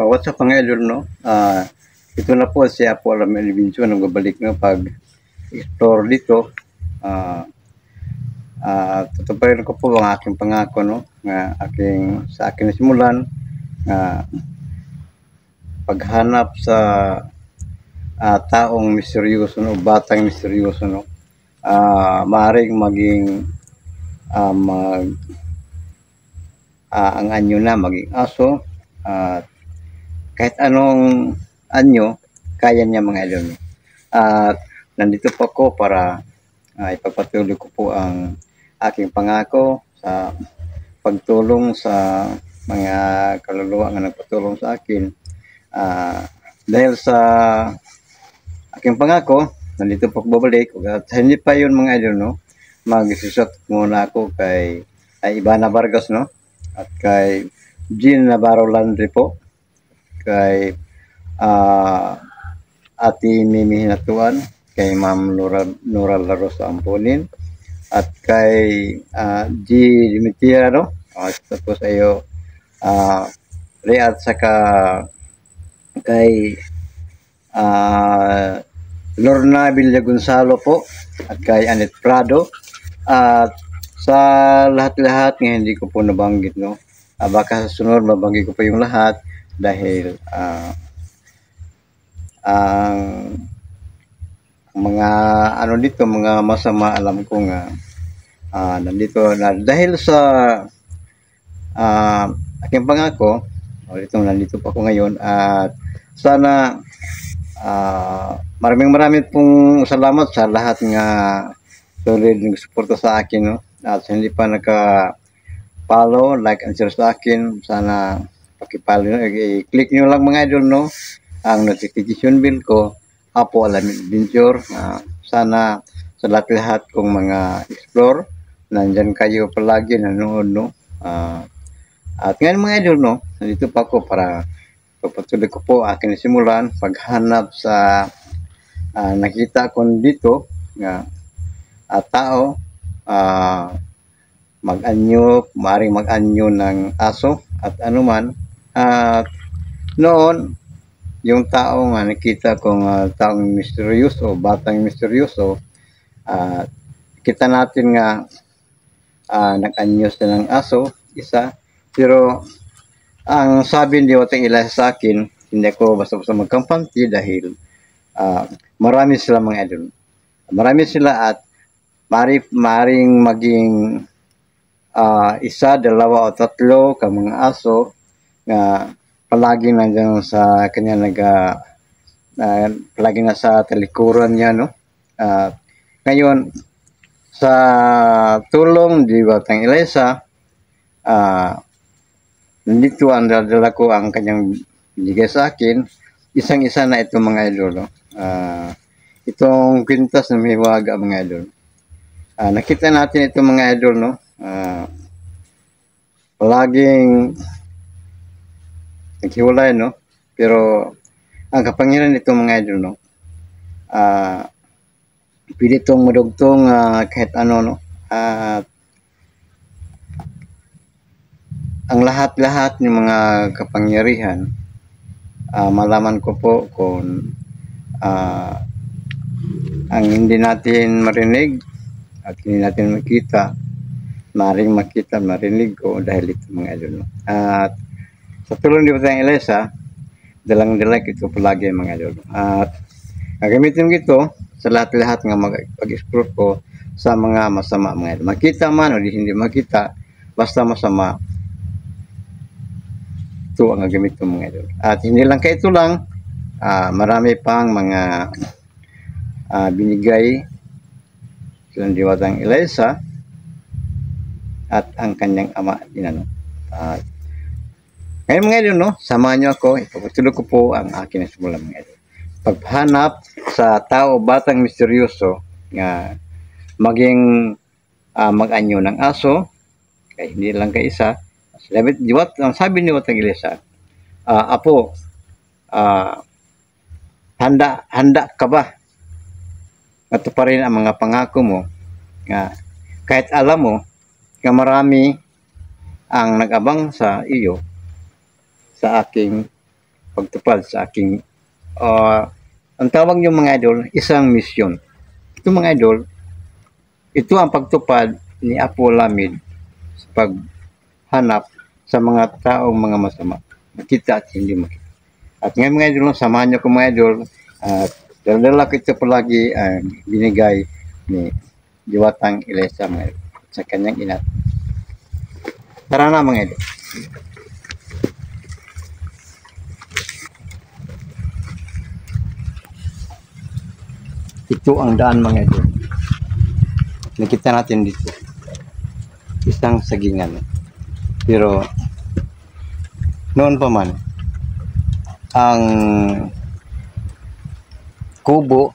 What's up mga idol, no? Ito na po si Apo Alam Elvincio nang babalik na pag-explore dito. Tutuparin ko po ang aking pangako, no? Sa akin simulan paghanap sa taong misteryoso, no? Batang misteryoso, no? Maaaring maging ang anyo na maging aso, kahit anong anyo kaya niya mga idol. At nandito po ako para ipagpatuloy ko po ang aking pangako sa pagtulong sa mga kaluluwa na nagpatulong sa akin. Dahil sa aking pangako, nandito po ako babalik. At hindi pa yun mga idol, no? Mag-isisot muna ako kay Ivana Vargas, no? At kay Jean Navarro Landry po, kay Ate Mimi Hinatuan, kay Ma'am Nora Larosa Amponin, at kay G. Dimitria, no? Tapos ayo at saka kay Lorna Villa Gonzalo po, at kay Anet Prado, at sa lahat-lahat nga hindi ko po nabanggit, no? Baka sa sunod mabanggit ko pa yung lahat dahil ang mga ano dito, mga masama alam ko nga nandito na dahil sa aking pangako. Nandito pa ako ngayon at sana maraming pong salamat sa lahat nga solid nagsuporta sa akin, no? At hindi pa naka-follow, like and share sa akin, sana paki-follow nyo, i-click nyo lang mga idol, no? Ang notification bell ko, Apo Alam Adventure. Sana sa lahat kong mga explore, nandyan kayo palagi nanonood, no? At ngayon mga idol, no? Nandito pa ako para pagpatuloy ko po aking simulan paghanap sa nakita ko dito nga tao maaaring mag-anyo ng aso at anuman. At noon yung tao nga nakita kong taong misteryoso, batang misteryoso, kita natin nga nag-anyo siya ng aso, isa. Pero ang sabi ni Watang Ila sa akin, hindi ako basta-basta magkampanti dahil marami sila mga idol. Marami sila at maring maging isa, dalawa o tatlo ka mga aso nga palagi nandiyan sa kanya palagi na sa talikuran niya, no? Ngayon sa tulong di Batang Elisa, nandito ang dala ko ang kanyang binigay sa akin. Isang-isa na ito mga idol, no? Itong kwintas na may waga mga idol. Nakita natin ito mga idol, no? Palaging naghiwalay, no? Pero ang kapangyarihan nito mga idol, no? Pwede itong madugtong kahit ano, no? Ang lahat-lahat ng mga kapangyarihan, malaman ko po kung ang hindi natin marinig at hindi natin makita, maring makita, marinig ko dahil ito mga idol, no? At sa tulong ni Batang Elisa, dalang-dalang ito palagi mga idol. At gagamitin ko ito sa lahat-lahat nga mag-explore ko sa mga masama mga idol. Makita man o hindi makita, basta masama, ito ang gagamit ko mga idol. At hindi lang kayo ito lang, marami pang mga binigay sa Diwatang Elisa at ang kanyang ama din, ano. Ngayon mga idol, no, samahan nyo ako, ipagpatuloy ko po ang akin na simula mga idol. Paghanap sa tao batang misteryoso nga maging mag-anyo ng aso, kaya hindi lang kay isa. Ang sabi ni Watang Elisa, Apo, handa ka ba matuparin ang mga pangako mo nga kahit alam mo nga marami ang nag-abang sa iyo sa aking pagtupad sa aking ang tawag yung mga idol, isang misyon. Ito mga idol, ito ang pagtupad ni Apo Lamid sa paghanap sa mga taong mga masama. Makita at hindi makita. At ngayon mga idol, samahan niyo ko mga idol at dala-dala ko ito palagi ang binigay ni Diwatang Ilesa mga idol sa kanyang ina. Tara na mga idol. Ito ang daan mga idol. Nakita natin dito. Isang sagingan. Pero noon pa man, ang kubo,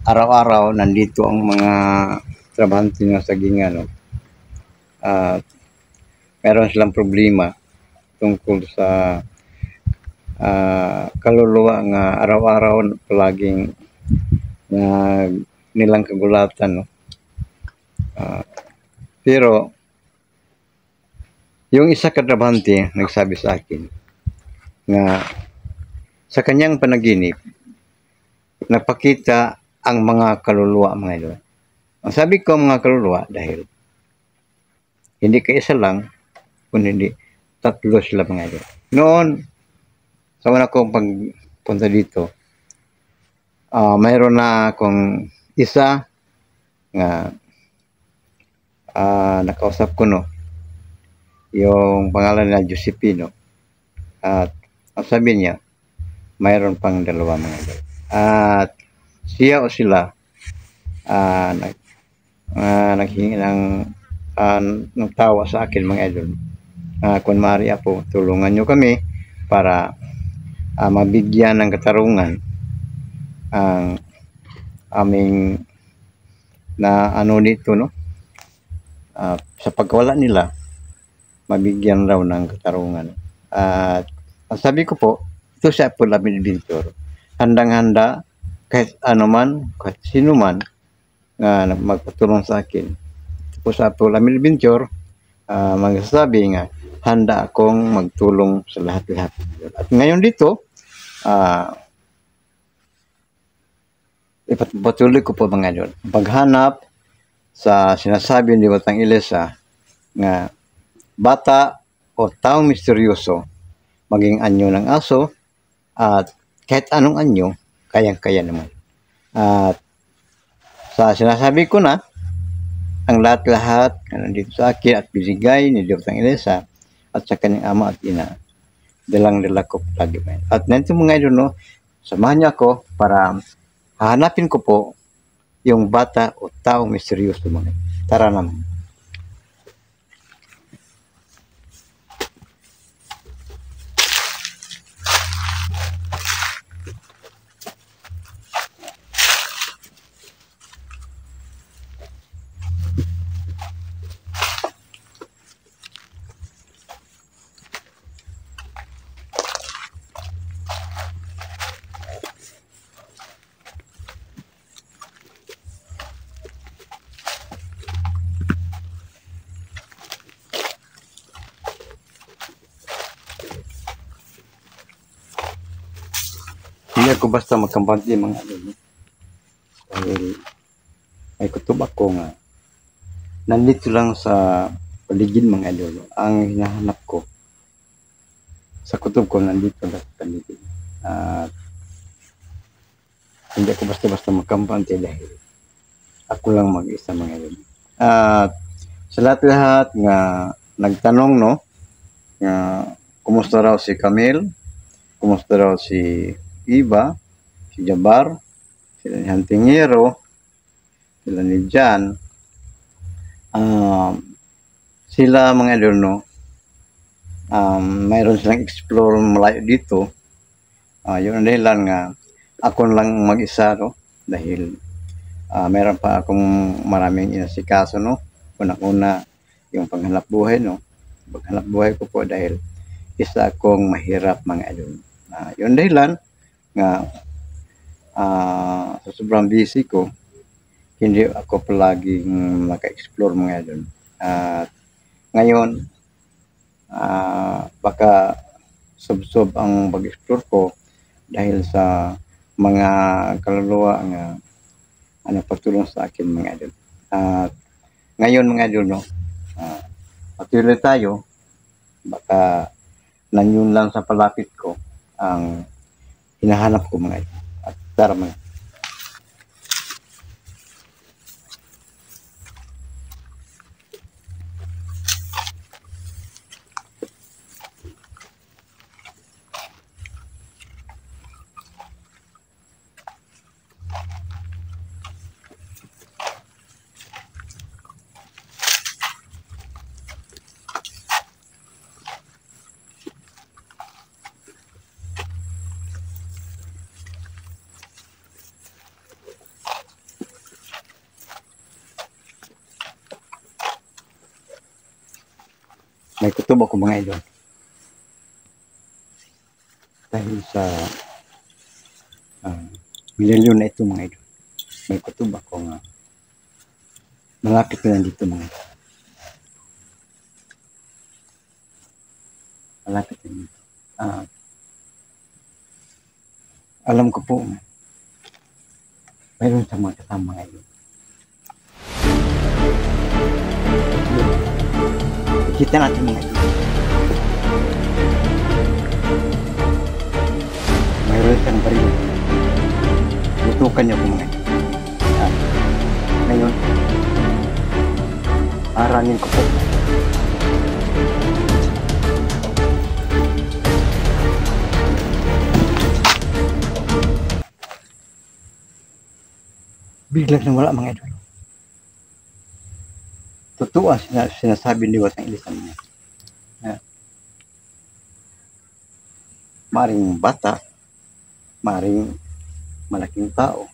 araw-araw nandito ang mga trabahante ng sagingan. No? Meron silang problema tungkol sa kaluluwa nga araw-araw palaging nilang kagulatan. No? Pero yung isa katrabahante nagsabi sa akin nga sa kanyang panaginip nagpakita ang mga kaluluwa mga idol. Ang sabi ko mga kaluluwa dahil hindi ka isa lang kundi tatlo sila mga idol. Noon sa una kong pagpunta dito mayroon na akong isa nga nakausap ko no, yung pangalan na Josepino at ang sabi niya mayroon pang dalawa mga idol at siya o sila naghingi ng tawa sa akin mga idol kung maaari po tulungan nyo kami para mabigyan ng katarungan ang aming na ano nito no sa pagkawala nila mabigyan raw ng katarungan at ang sabi ko po ito siya po Lamid Bintor handang-handa kahit ano man kahit sino man na magpatulong sa akin ito po sa po Lamid Bintor magsasabi nga handa akong magtulong sa lahat-lahat at ngayon dito ipatuloy ko po mga idol paghanap sa sinasabi ni Diwatang Ilesa nga bata o taong misteryoso maging anyo ng aso at kahit anong anyo kayang-kaya naman at sa sinasabi ko na ang lahat-lahat na nandito sa akin at binigay ni Diwatang Ilesa at sa kanyang ama at ina dalang-dala ko lagi man at nandito mga idol no samahan niyo ako para hahanapin ko po yung bata o taong misteryoso mga. Tara naman. Hindi ako basta magkampante mga ano. Dahil may kutob ako nga nandito lang sa paligid mga idol. Ang hinahanap ko sa kutob ko nandito lang sa paligid. At hindi ako basta-basta magkampante dahil ako lang mag-isa mga idol. At sa lahat-lahat nga nagtanong no nga kumusta raw si Camille, kumusta raw si Iba, si Jabar, sila ni Hantingero, sila ni Jan, sila mga idol no, mayroon silang explore malayo dito, yun ang dahilan nga ako lang mag-isa no, dahil mayroon pa akong maraming inasikaso no, unang-una yung panghanap buhay no, paghanap buhay ko po dahil isa akong mahirap mga idol. Yun dahilan nga sa sobrang busy ko hindi ako palaging maka-explore mga idol at ngayon baka subsob ang pag-explore ko dahil sa mga kaluluwa nga pagtulong sa akin mga idol. At ngayon mga idol, no, patuloy tayo, baka nangyun lang sa palapit ko ang hinahanap ko mga idol. At tara mga may kutob ako mga idol. Dahil sa milyon na ito mga idol. May kutob ako nga malapit na dito mga idol. Malapit na dito. Alam ko po nga, mayroon sa mga kasama mga idol. Kita natin mga idol. Mayroon siyang baril. Tutukan niya po mga idol. Ngayon, arangin ko po. Biglang nawala mga idol. Totoo ang sinasabi ni Watang Ilisan niya. Maring bata, maring malaking tao.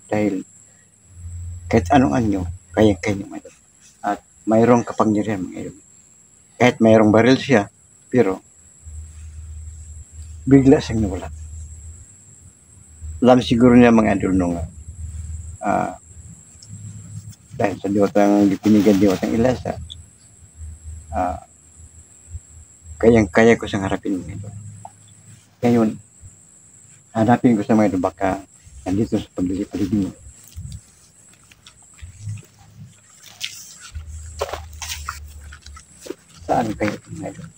Dahil kahit anong anyo, kaya-kaya mga idol. At mayroong kapangyarihan mga idol. Kahit mayroong baril siya, pero bigla siyang nawala. Alam siguro niya mga idol nung dahil sa diwatang pinigan diwatang Ilasa, kayang-kaya ko siyang harapin mga idol. Ngayon, hanapin ko sa mga idol, baka nandito sa paligid mo. Saan kayo mga idol?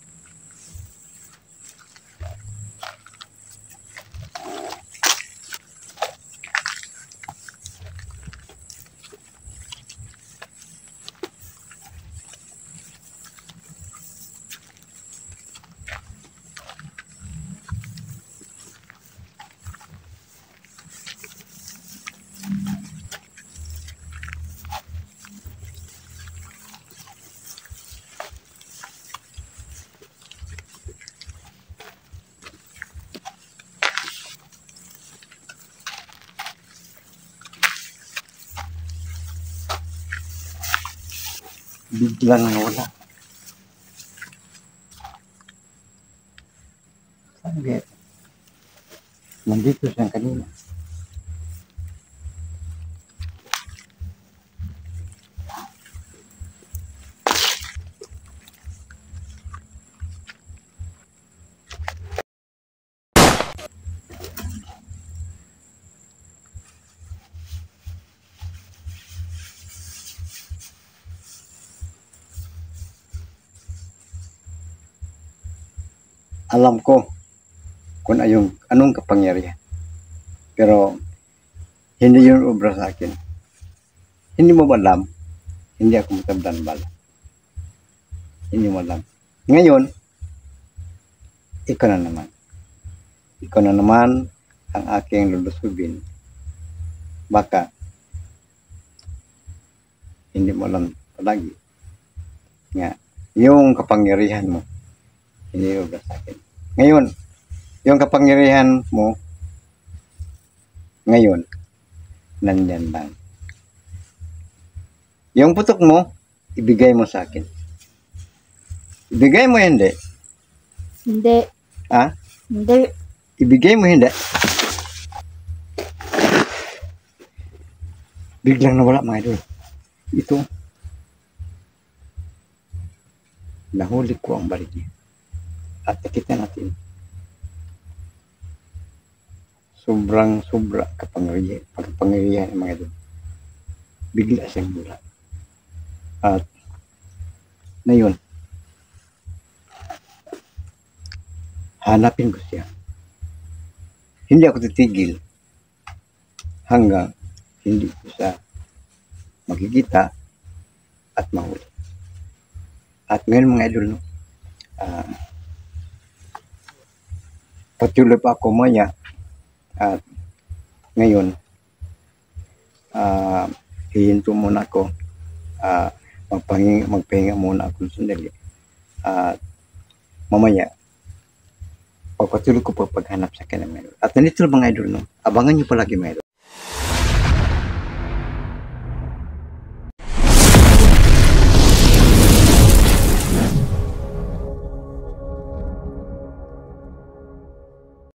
Biglang nawala. Sabi, nandito siya kanina. Alam ko kung anong kapangyarihan. Pero hindi yun obra sa akin. Hindi mo alam, hindi ako matabdan bala. Hindi mo alam. Ngayon, ikaw na naman. Ikaw na naman ang aking lulusubin. Baka hindi mo alam palagi. Nga, yung kapangyarihan mo, hindi obra sa akin. Ngayon, yung kapangyarihan mo, ngayon, nandyan lang. Yung putok mo, ibigay mo sa akin. Ibigay mo hindi? Hindi. Ha? Hindi. Ibigay mo hindi? Biglang nawala mga idol. Ito. nahuli ko ang baril niya. At nakita natin, sobra kapangyarihan ng mga idol. Bigla siyang mula. At ngayon, hanapin ko siya. Hindi ako titigil hanggang hindi ko siya makikita at mahuli. At ngayon mga idol, no, patuloy pa ako maya. At ngayon, hihinto muna ako. Magpahinga muna ako sandali. At mamaya, pagpatuloy ko paghanap sa kanya mga idol. At nandito mga idol, no, abangan nyo palagi mga idol.